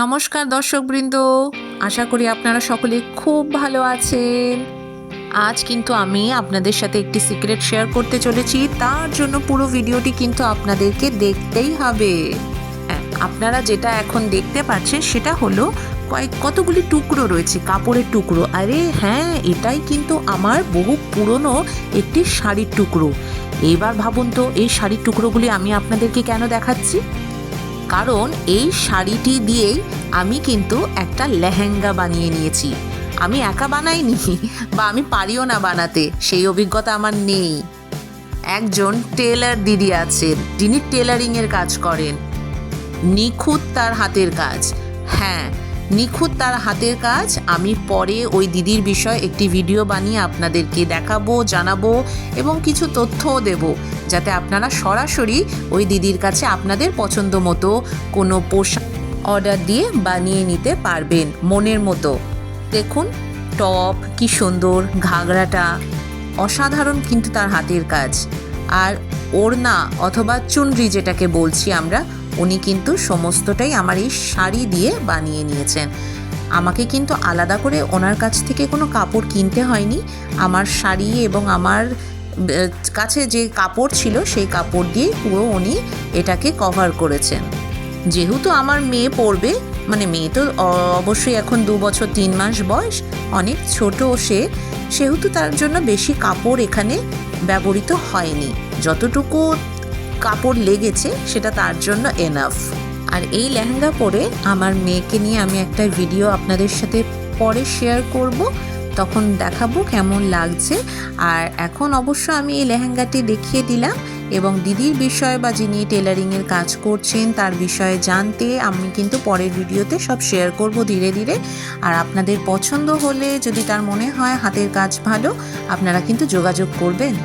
নমস্কার দর্শকবৃন্দ, আশা করি আপনারা সকলে খুব ভালো আছেন। আজ কিন্তু আমি আপনাদের সাথে একটি সিক্রেট শেয়ার করতে চলেছি। তার জন্য পুরো ভিডিওটি কিন্তু আপনাদেরকে দেখতেই হবে। হ্যাঁ, আপনারা যেটা এখন দেখতে পাচ্ছেন সেটা হলো কতগুলি টুকরো রয়েছে, কাপড়ের টুকরো। আরে হ্যাঁ, এটাই কিন্তু আমার বহু পুরনো একটি শাড়ির টুকরো। এবার ভাবুন তো, এই শাড়ির টুকরোগুলি আমি আপনাদেরকে কেন দেখাচ্ছি। কারণ এই শাড়িটি দিয়েই আমি কিন্তু একটা লেহেঙ্গা বানিয়ে নিয়েছি। আমি একা বানাইনি, বা আমি পারিও না বানাতে, সেই অভিজ্ঞতা আমার নেই। একজন টেলার দিদি আছেন, যিনি টেলারিংয়ের কাজ করেন। নিখুঁত তার হাতের কাজ। হ্যাঁ, নিখুঁত তার হাতের কাজ। আমি পরে ওই দিদির বিষয়ে একটি ভিডিও বানিয়ে আপনাদেরকে দেখাবো, জানাবো এবং কিছু তথ্যও দেব, যাতে আপনারা সরাসরি ওই দিদির কাছে আপনাদের পছন্দ মতো কোনো পোশাক অর্ডার দিয়ে বানিয়ে নিতে পারবেন মনের মতো। দেখুন টপ কি সুন্দর, ঘাগরাটা অসাধারণ কিন্তু তার হাতের কাজ। আর ওড়না অথবা চুনরি যেটাকে বলছি আমরা, উনি কিন্তু সমস্তটাই আমার এই শাড়ি দিয়ে বানিয়ে নিয়েছেন। আমাকে কিন্তু আলাদা করে ওনার কাছ থেকে কোনো কাপড় কিনতে হয়নি। আমার শাড়ি এবং আমার কাছে যে কাপড় ছিল সেই কাপড় দিয়ে পুরো উনি এটাকে কভার করেছেন। যেহেতু আমার মেয়ে পড়বে, মানে মেয়ে তো অবশ্যই এখন 2 বছর 3 মাস বয়স, অনেক ছোট সে, সেহেতু তার জন্য বেশি কাপড় এখানে ব্যবহৃত হয়নি। যতটুকু কাপড় লেগেছে সেটা তার জন্য এনাফ। আর এই লেহেঙ্গা পরে আমার মেয়েকে নিয়ে আমি একটা ভিডিও আপনাদের সাথে পরে শেয়ার করব, তখন দেখাবো কেমন লাগছে। আর এখন অবশ্য আমি এই লেহেঙ্গাটি দেখিয়ে দিলাম, এবং দিদির বিষয় বা যিনি টেলারিংয়ের কাজ করছেন তার বিষয়ে জানতে আমি কিন্তু পরের ভিডিওতে সব শেয়ার করব ধীরে ধীরে। আর আপনাদের পছন্দ হলে, যদি তার মনে হয় হাতের কাজ ভালো, আপনারা কিন্তু যোগাযোগ করবেন।